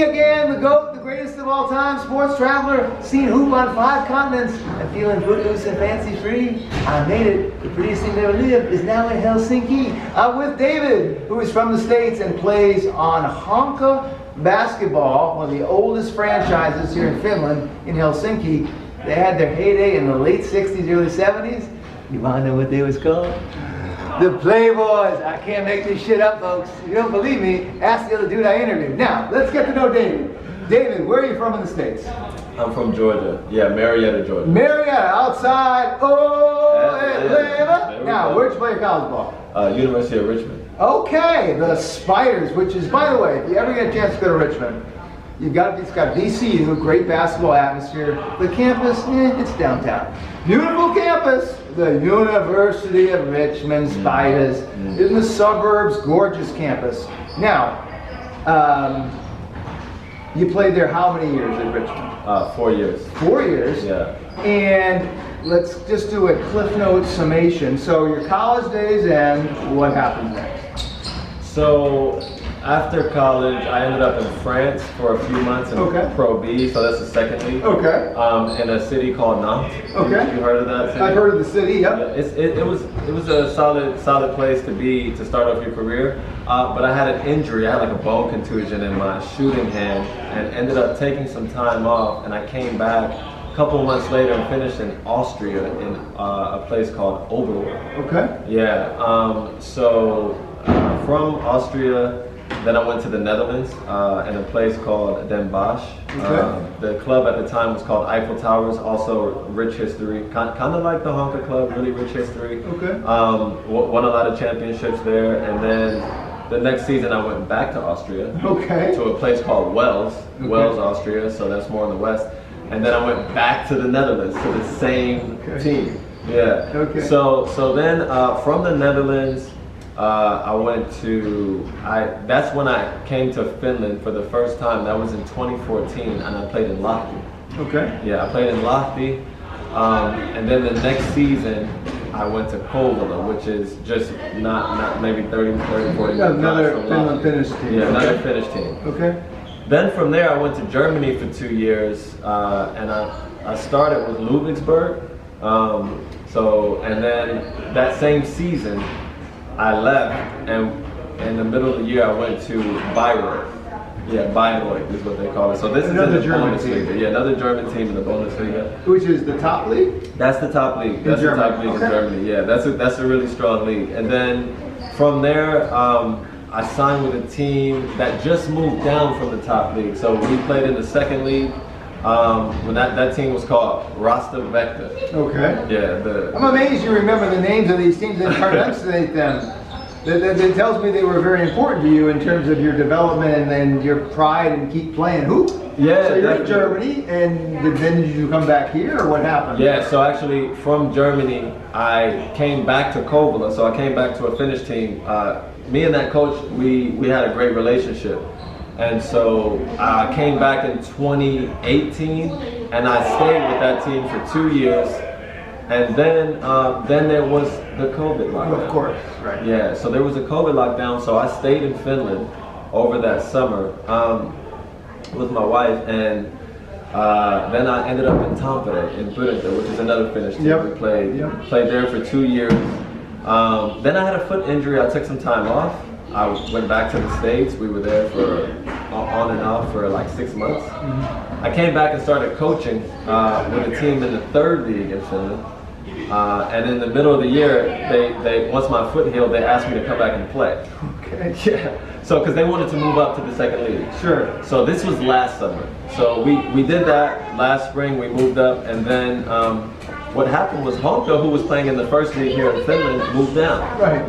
again, the GOAT, the greatest of all time, sports traveler, seen hoop on 5 continents, and feeling footloose and fancy-free. I made it. The prettiest thing that ever lived is now in Helsinki. I'm with David, who is from the States and plays on Honka basketball, one of the oldest franchises here in Finland, in Helsinki. They had their heyday in the late 60s, early 70s. You want to know what they was called? The Playboys. I can't make this shit up, folks. If you don't believe me, ask the other dude I interviewed. Now, let's get to know David. David, where are you from in the States? I'm from Georgia. Yeah, Marietta, Georgia. Marietta, outside. Oh, Atlanta. Now, where'd you play your college ball? University of Richmond. Okay, the Spiders, which is, by the way, if you ever get a chance to go to Richmond, it's got VCU, great basketball atmosphere. The campus, it's downtown. Beautiful campus. The University of Richmond Spiders in the suburbs, gorgeous campus. Now, you played there how many years at Richmond? 4 years. 4 years? Yeah. And let's just do a Cliff Note summation. So your college days end, what happens next? So after college, I ended up in France for a few months in Pro B, so that's the second league. Okay. In a city called Nantes. Okay. You heard of that city? I've heard of the city. Yep. Yeah, it was a solid place to be to start off your career. But I had an injury. I had like a bone contusion in my shooting hand, and ended up taking some time off. And I came back a couple of months later and finished in Austria in a place called Oberwart. Okay. Yeah. From Austria. Then I went to the Netherlands in a place called Den Bosch. The club at the time was called Eiffel Towers, also rich history, kind of like the Honka Club, really rich history. Okay. Won a lot of championships there, and then the next season I went back to Austria. Okay. To a place called Wels, Austria, so that's more in the west. And then I went back to the Netherlands to the same team. Yeah. Okay. So then from the Netherlands, I went to, that's when I came to Finland for the first time. That was in 2014, and I played in Lahti. Okay. Yeah, I played in Lahti. And then the next season, I went to Kouvola, which is just not maybe 30, 40 minutes. Another Finnish team. Yeah, another Finnish team. Okay. Then from there, I went to Germany for 2 years, and I started with Ludwigsburg. And then that same season, I left, and in the middle of the year, I went to Bayreuth. Yeah, Bayreuth is what they call it. So this another is in the German Bundesliga. Yeah, another German team in the Bundesliga. Which is the top league? That's the top league. That's the top league in Germany. Yeah, that's a really strong league. And then from there, I signed with a team that just moved down from the top league. So we played in the second league. When that team was called Rostov Vector. Okay. Yeah. I'm amazed you remember the names of these teams and pronunciate them. That tells me they were very important to you in terms of your development and your pride and keep playing hoop. Yeah. So you're in Germany, and then did you come back here, or what happened? Yeah. So actually, from Germany, I came back to Kouvola. So I came back to a Finnish team. Me and that coach, we had a great relationship. And so I came back in 2018, and I stayed with that team for 2 years. And then there was the COVID lockdown. Of course, right. Yeah, so there was a COVID lockdown, so I stayed in Finland over that summer with my wife, and then I ended up in Tampere, in Pyrintö, which is another Finnish team. We played there for 2 years. Then I had a foot injury. I took some time off. I went back to the States. We were there for on and off for like 6 months. I came back and started coaching with a team in the third league in Finland. And in the middle of the year, they once my foot healed, they asked me to come back and play. Okay. Yeah. So because they wanted to move up to the second league. Sure. So this was last summer. So we did that last spring. We moved up, and then what happened was Honka, who was playing in the first league here in Finland, moved down. Right.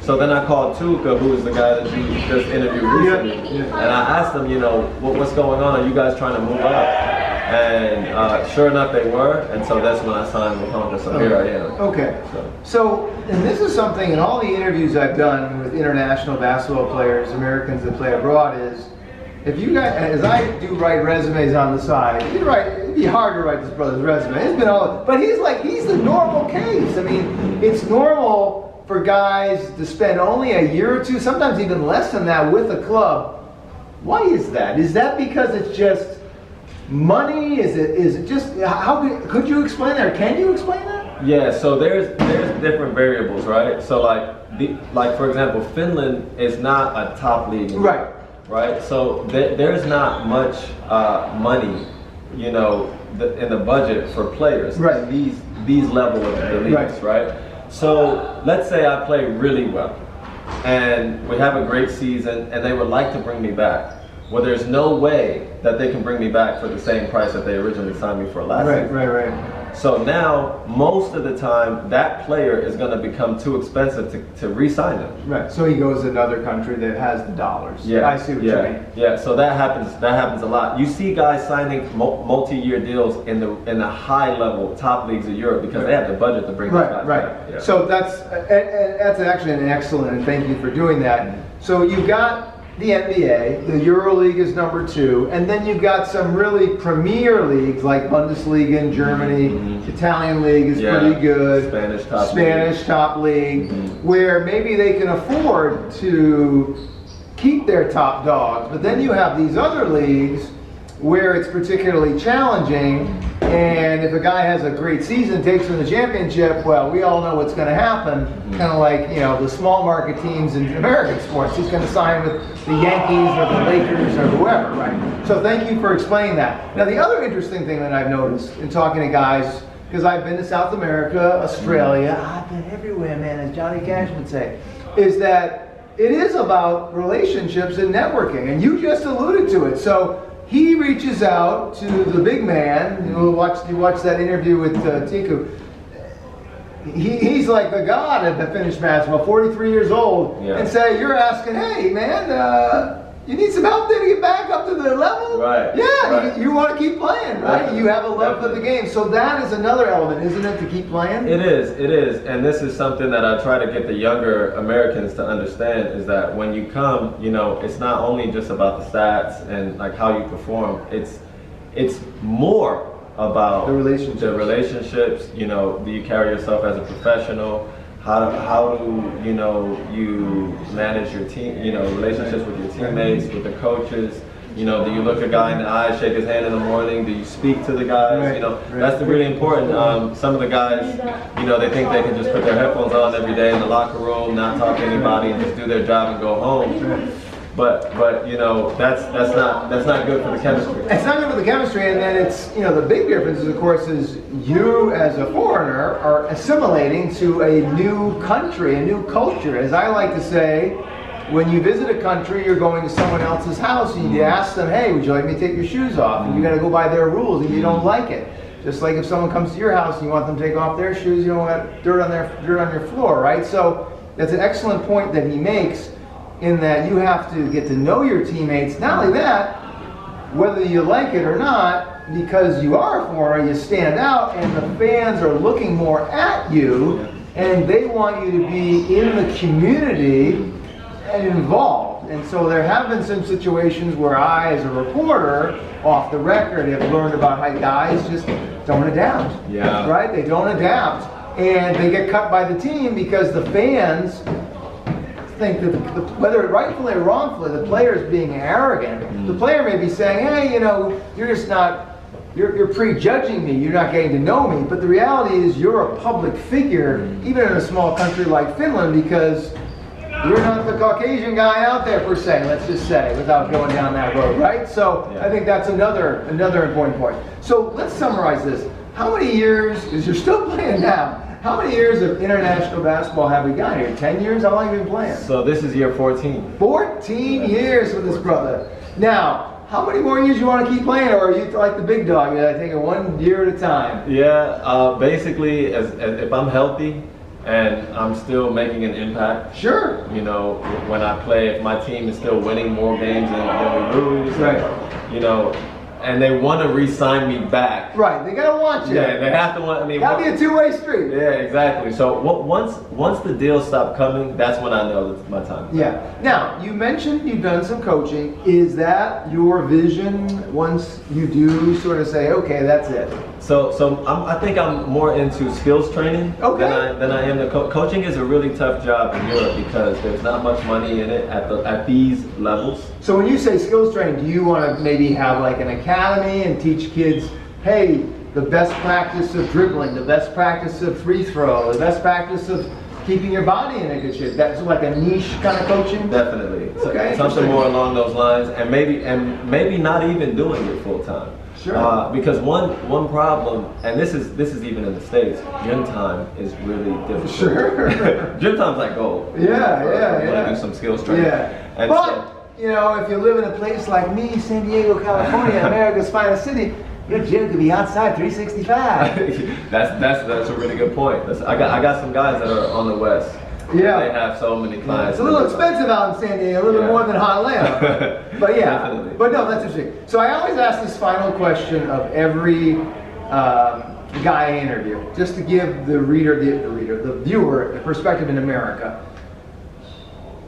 So then I called Tuukka, who is the guy that you just interviewed recently, and I asked them, what's going on? Are you guys trying to move up? And sure enough, they were, and so that's when I signed with Honka, so here I am. Okay. So, and this is something in all the interviews I've done with international basketball players, Americans that play abroad, is if you guys, as I do write resumes on the side, it'd be hard to write this brother's resume. It's been all, but he's the normal case. I mean, it's normal for guys to spend only a year or two, sometimes even less than that, with a club, Why is that? Is that because it's just money? Is it just, could you explain that, or can you explain that? Yeah, so there's different variables, right? So like for example, Finland is not a top league in Right. Right? So there's not much money, you know, in the budget for players. Right. These level of the leagues, right? So let's say I play really well and we have a great season and they would like to bring me back. Well, there's no way that they can bring me back for the same price that they originally signed me for last season. Right. So now, most of the time, that player is going to become too expensive to re-sign them. Right. So he goes to another country that has the dollars. Yeah. I see what you mean. Yeah. So that happens a lot. You see guys signing multi-year deals in the high-level top leagues of Europe because they have the budget to bring these guys back. Yeah. So that's actually an excellent, and thank you for doing that. So you've got the NBA, the EuroLeague is number 2, and then you've got some really premier leagues like Bundesliga in Germany, Italian league is pretty good, Spanish top league, where maybe they can afford to keep their top dogs, but then you have these other leagues where it's particularly challenging, and if a guy has a great season, takes him to the championship, well, we all know what's going to happen. Kind of like, you know, the small market teams in American sports. He's going to sign with the Yankees or the Lakers or whoever, right? So thank you for explaining that. Now, the other interesting thing that I've noticed in talking to guys, because I've been to South America, Australia, I've been everywhere, man, as Johnny Cash would say, is that it is about relationships and networking, and you just alluded to it. So he reaches out to the big man. You watch that interview with Tiku. He's like the god at the Finnish basketball, 43 years old, and say, you're asking, hey man, you need some help there to get back up to the level? Right. Yeah, right. You want to keep playing, right? Definitely. You have a love for the game. So that is another element, isn't it, to keep playing? It is. And this is something that I try to get the younger Americans to understand, is that when you come, you know, it's not only just about the stats and like how you perform, it's more about the relationships. You know, do you carry yourself as a professional? How do you know you manage your team? You know, relationships with your teammates, with the coaches. You know, do you look a guy in the eye, shake his hand in the morning? Do you speak to the guys? You know, that's really important. Some of the guys, you know, they think they can just put their headphones on every day in the locker room, not talk to anybody, and just do their job and go home. But you know, that's not good for the chemistry. It's not good for the chemistry, and then it's, you know, the big difference, of course, is you as a foreigner are assimilating to a new country, a new culture. As I like to say, when you visit a country, you're going to someone else's house, and you ask them, hey, would you like me to take your shoes off? And you got to go by their rules, and you don't like it. Just like if someone comes to your house and you want them to take off their shoes, you don't want dirt on your floor, right? So that's an excellent point that he makes, in that you have to get to know your teammates. Not only that, whether you like it or not, because you are a foreigner, you stand out, and the fans are looking more at you, and they want you to be in the community and involved. And so there have been some situations where I, as a reporter, off the record, have learned about how guys just don't adapt. Yeah. Right? They don't adapt. And they get cut by the team because the fans think that whether rightfully or wrongfully, the player is being arrogant. The player may be saying, hey, you know, you're just not, you're prejudging me, you're not getting to know me. But the reality is you're a public figure, even in a small country like Finland, because you're not the Caucasian guy out there per se, let's just say, without going down that road, right? So I think that's another important point. So let's summarize this. How many years, because you're still playing now, how many years of international basketball have we got here? 10 years? How long have you been playing? So this is year 14. 14 years with this brother. Now, how many more years you want to keep playing, or are you like the big dog? You gotta take it 1 year at a time? Yeah, basically, as if I'm healthy and I'm still making an impact. Sure. You know, when I play, if my team is still winning more games than we lose, right? You know. And they want to re-sign me back. Right, they gotta want you. Yeah, they have to want. I mean, gotta be a two-way street. Yeah, exactly. So once the deals stop coming, that's when I know it's my time. Yeah. Now, you mentioned you've done some coaching. Is that your vision? Once you do sort of say, okay, that's it. So I think I'm more into skills training than I am the coaching. Is a really tough job in Europe because there's not much money in it at these levels. So when you say skills training, do you want to maybe have like an academy and teach kids, hey, the best practice of dribbling, the best practice of free throw, the best practice of keeping your body in a good shape? That's like a niche kind of coaching? Definitely. Okay, something more along those lines, and maybe not even doing it full time. Sure. Because one problem, and this is even in the States, gym time is really difficult. Sure. Gym time's like gold. Yeah. You want to do some skills training. Yeah. And But, you know, if you live in a place like me, San Diego, California, America's finest city, your gym could be outside 365. that's a really good point. I got some guys that are on the West. Yeah. They have so many clients. It's a little expensive out in San Diego, a little bit more than Hialeah. But yeah, Definitely. But no, that's interesting. So I always ask this final question of every guy I interview, just to give the viewer, the perspective in America.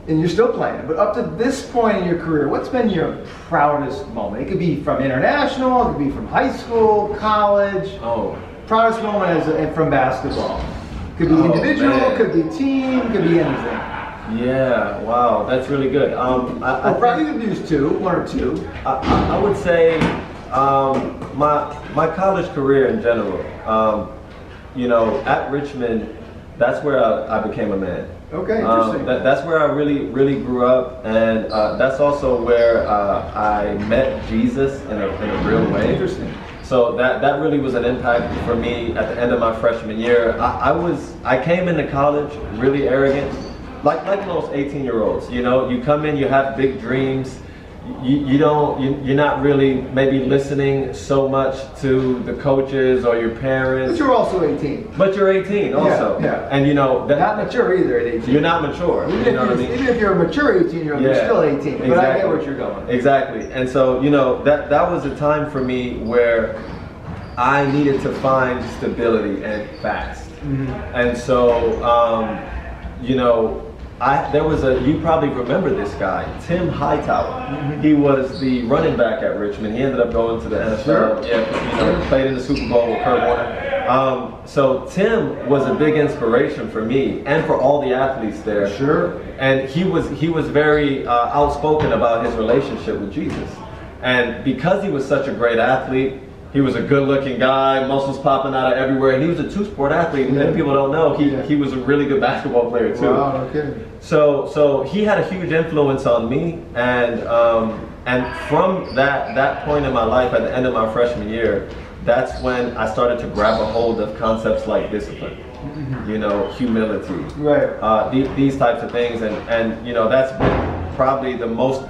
And you're still playing, but up to this point in your career, what's been your proudest moment? It could be from international, it could be from high school, college. Oh. Proudest moment from basketball. Could be individual, man. could be team, could be anything. Yeah, wow, that's really good. I Probably you could use one or two. I would say my college career in general. You know, at Richmond, that's where I became a man. Okay, interesting. That's where I really grew up, and that's also where I met Jesus in a real way. Interesting. So that really was an impact for me at the end of my freshman year. I came into college really arrogant, like most 18-year-olds. You know, you come in, you have big dreams. You're not really maybe listening so much to the coaches or your parents. But you're also 18. But you're 18 also. Yeah. And you know not mature either at 18. You're not mature. Even, you know what I mean? Even if you're a mature 18-year-old, you're still 18. Exactly. But I get where you're going. Exactly. And so, you know, that was a time for me where I needed to find stability and fast. Mm-hmm. And so, you know, you probably remember this guy, Tim Hightower. Mm-hmm. He was the running back at Richmond. He ended up going to the NFL. Sure. Yeah, you know, played in the Super Bowl with Kurt Warner. So Tim was a big inspiration for me and for all the athletes there. Sure. And he was very outspoken about his relationship with Jesus. And because he was such a great athlete, he was a good-looking guy, muscles popping out of everywhere, and he was a two-sport athlete. Many people don't know he was a really good basketball player too. Wow, okay. So he had a huge influence on me, and from that point in my life, at the end of my freshman year, that's when I started to grab a hold of concepts like discipline, you know, humility, right? These types of things, and you know, that's been probably the most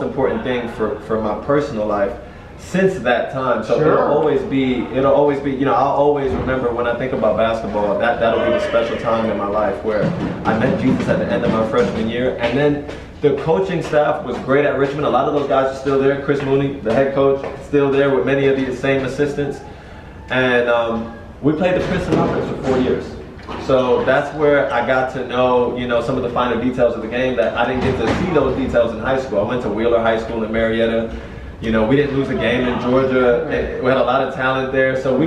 important thing for my personal life since that time. So Sure. it'll always be, you know, I'll always remember when I think about basketball, that'll be the special time in my life where I met Jesus at the end of my freshman year. And then the coaching staff was great at Richmond. A lot of those guys are still there. Chris Mooney, the head coach, still there with many of the same assistants. And we played the Princeton offense for 4 years. So that's where I got to know, you know, some of the finer details of the game that I didn't get to see those details in high school. I went to Wheeler High School in Marietta. You know, we didn't lose a game in Georgia. We had a lot of talent there, so we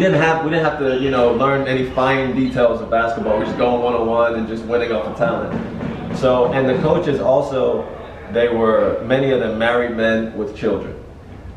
didn't have to, you know, learn any fine details of basketball. We just going one-on-one and just winning off of talent. So, and the coaches also, they were many of them married men with children,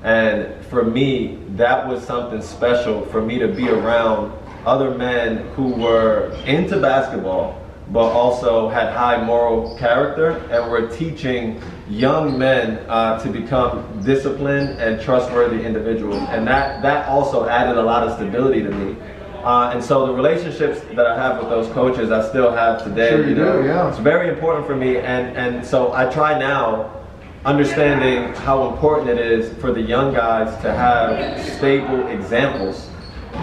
and for me, that was something special for me to be around other men who were into basketball, but also had high moral character and were teaching young men to become disciplined and trustworthy individuals. And that also added a lot of stability to me. And so the relationships that I have with those coaches, I still have today. Sure you do, yeah. It's very important for me. And so I try now, understanding how important it is for the young guys to have stable examples,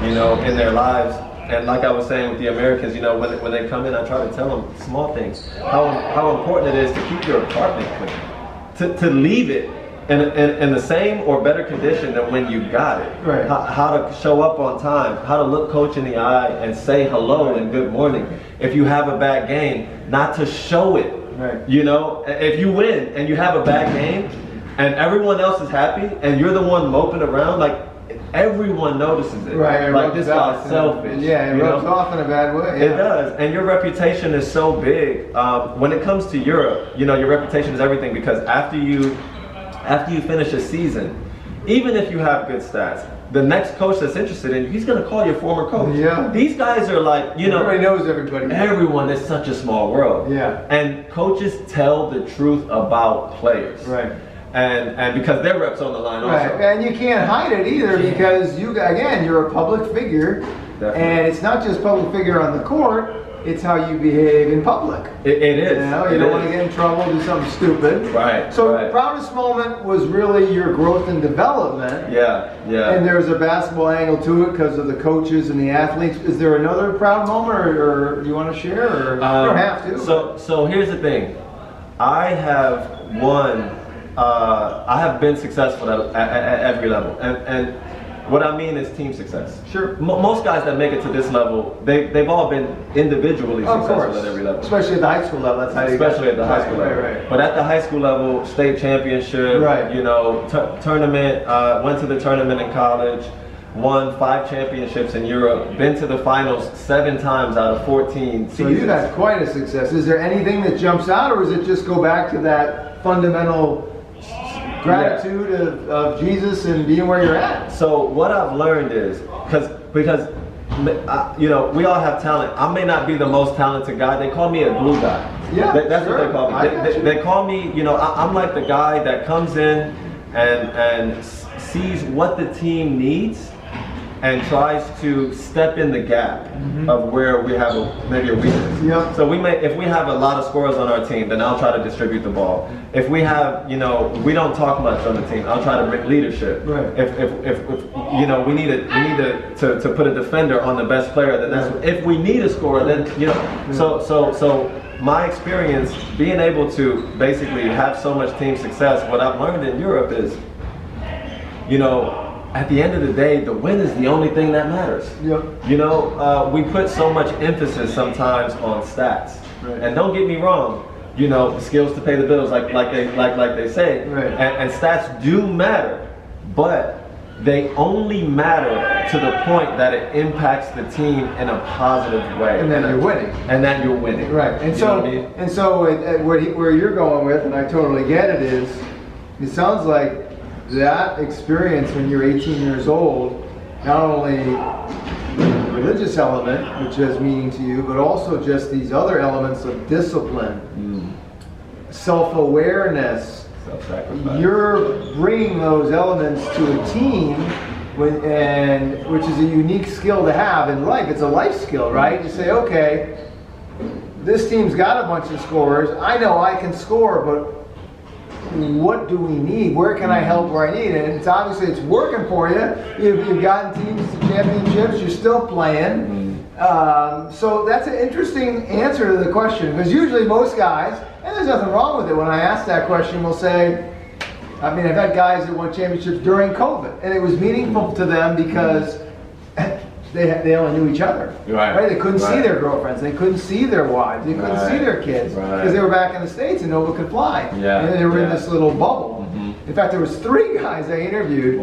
you know, in their lives. And like I was saying with the Americans, you know, when they come in, I try to tell them small things. How important it is to keep your apartment clean, to leave it in the same or better condition than when you got it. Right. How to show up on time, how to look coach in the eye and say hello and good morning. If you have a bad game, not to show it. Right. You know, if you win and you have a bad game and everyone else is happy and you're the one moping around, like, everyone notices it. Right. Like this guy's selfish. Yeah, it rubs off in a bad way. It does, and your reputation is so big. When it comes to Europe, your reputation is everything, because after you finish a season, even if you have good stats, the next coach that's interested in you, he's going to call your former coach. Yeah. These guys are like, everybody knows everybody. Everyone is such a small world. Yeah. And coaches tell the truth about players. Right. And because their reps on the line also. Right, and you can't hide it either, because you're a public figure. Definitely. And it's not just public figure on the court, it's how you behave in public. It is. You don't want to get in trouble, do something stupid. Right. So the proudest moment was really your growth and development. Yeah. And there's a basketball angle to it because of the coaches and the athletes. Is there another proud moment, or you want to share, or you don't have to? So here's the thing. I have won. I have been successful at every level, and what I mean is team success. Sure. Most guys that make it to this level, they've all been individually successful at every level. Especially at the high school level. That's how you Especially at the high school level. Right. But at the high school level, state championship. Right. Tournament. Went to the tournament in college. Won 5 championships in Europe. Been to the finals 7 times out of 14 seasons. So you've had quite a success. Is there anything that jumps out, or is it just go back to that fundamental gratitude of Jesus and being where you're at? So what I've learned is, because we all have talent. I may not be the most talented guy. They call me a glue guy. Yeah, that's what they call me. They call me, I'm like the guy that comes in and sees what the team needs and tries to step in the gap of where we have maybe a weakness. Yeah. So if we have a lot of scorers on our team, then I'll try to distribute the ball. If we have, we don't talk much on the team, I'll try to bring leadership. Right. If we need to put a defender on the best player, then that's if we need a scorer, then So my experience being able to basically have so much team success, what I've learned in Europe is, at the end of the day, the win is the only thing that matters. Yep. We put so much emphasis sometimes on stats, and don't get me wrong, skills to pay the bills, like they say, right. and stats do matter, but they only matter to the point that it impacts the team in a positive way, and then you're winning. Right. And so, where you're going with, and I totally get it, is it sounds like that experience when you're 18 years old, not only the religious element, which has meaning to you, but also just these other elements of discipline, self-awareness. Self-sacrifice. You're bringing those elements to a team, which is a unique skill to have in life. It's a life skill, right? You say, okay, this team's got a bunch of scorers. I know I can score, but what do we need? Where can I help where I need it? And it's obviously it's working for you. You've gotten teams to championships. You're still playing. So that's an interesting answer to the question, because usually most guys, and there's nothing wrong with it, when I ask that question, will say, I've had guys that won championships during COVID, and it was meaningful to them because they only knew each other. Right? They couldn't see their girlfriends. They couldn't see their wives. They couldn't see their kids because they were back in the States and nobody could fly. Yeah. And they were in this little bubble. In fact, there was 3 guys I interviewed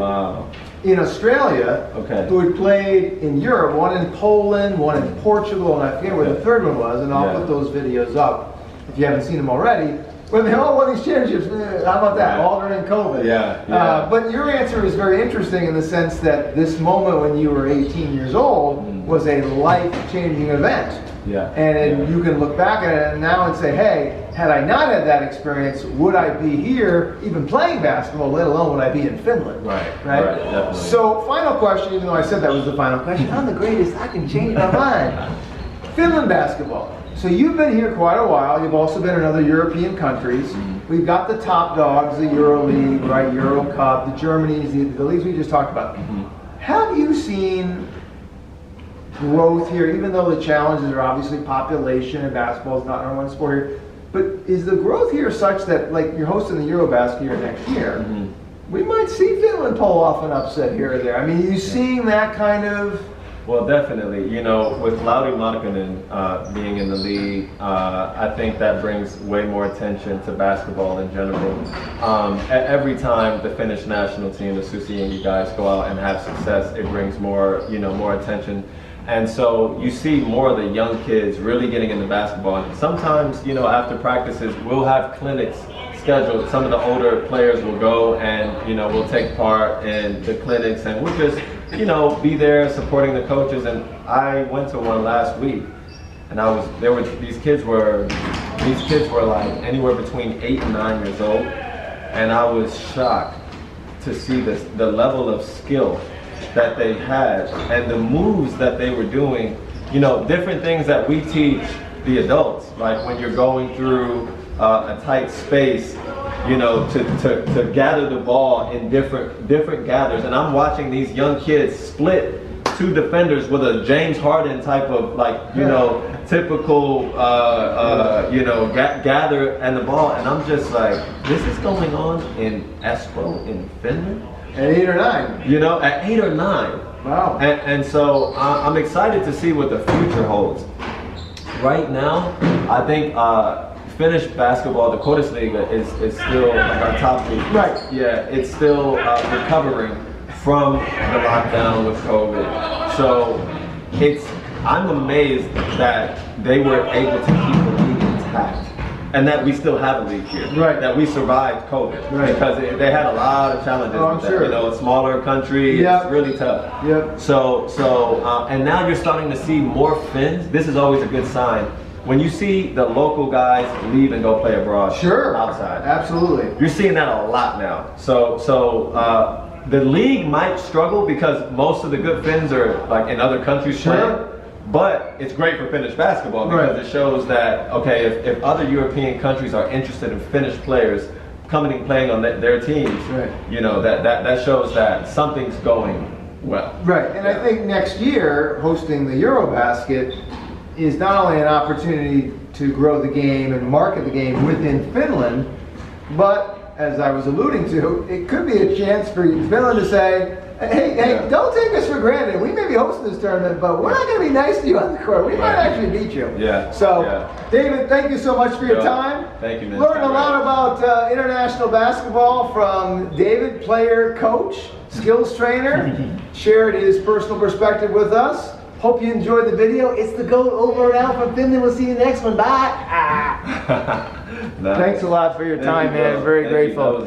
in Australia who had played in Europe, one in Poland, one in Portugal, and I forget where the third one was, and I'll put those videos up if you haven't seen them already. When they all won these championships, how about that? All during COVID. But your answer is very interesting in the sense that this moment when you were 18 years old was a life-changing event. And you can look back at it now and say, hey, had I not had that experience, would I be here even playing basketball, let alone would I be in Finland? Definitely. So final question, even though I said that was the final question, I'm the greatest, I can change my mind. Finland basketball. So you've been here quite a while. You've also been in other European countries. We've got the top dogs, the Euro League, Euro Cup, the Germanys, the leagues we just talked about. Have you seen growth here, even though the challenges are obviously population and basketball is not number one sport here? But is the growth here such that, like, you're hosting the Eurobasket here next year, we might see Finland pull off an upset here or there? Are you seeing that kind of Well, definitely. You know, with Lauri Markkanen being in the league, I think that brings way more attention to basketball in general. Every time the Finnish national team, the Susijengi guys, go out and have success, it brings more, more attention. And so you see more of the young kids really getting into basketball. And sometimes, after practices, we'll have clinics scheduled. Some of the older players will go and, we'll take part in the clinics, and we'll just, be there supporting the coaches. And I went to one last week, and these kids were like anywhere between 8 and 9 years old. And I was shocked to see the level of skill that they had and the moves that they were doing, different things that we teach the adults, like when you're going through a tight space, to gather the ball in different gathers. And I'm watching these young kids split 2 defenders with a James Harden type of typical gather and the ball, and I'm just like, this is going on in Espoo in Finland at 8 or 9. At 8 or 9. Wow. And so I'm excited to see what the future holds. Right now, I think Finnish basketball, the Korisliiga, is still like our top league. Right. Yeah, it's still recovering from the lockdown with COVID. So I'm amazed that they were able to keep the league intact, and that we still have a league here. Right. That we survived COVID. Right. Because they had a lot of challenges with sure. that. A smaller country, Yep. It's really tough. Yep. So and now you're starting to see more Finns. This is always a good sign. When you see the local guys leave and go play abroad, sure, outside, absolutely, you're seeing that a lot now. So the league might struggle because most of the good Finns are like in other countries playing. But it's great for Finnish basketball because it shows that, okay, if other European countries are interested in Finnish players coming and playing on their teams, that shows that something's going well. Right, and I think next year hosting the Eurobasket is not only an opportunity to grow the game and market the game within Finland, but as I was alluding to, it could be a chance for Finland to say, hey, don't take us for granted. We may be hosting this tournament, but we're not going to be nice to you on the court. We might actually beat you. Yeah. So, David, thank you so much for your time. Thank you, man. Learned a lot about international basketball from David, player, coach, skills trainer. Shared his personal perspective with us. Hope you enjoyed the video. It's the GOAT over and out from Finland. We'll see you next one. Bye. Thanks a lot for your time, man. Very grateful.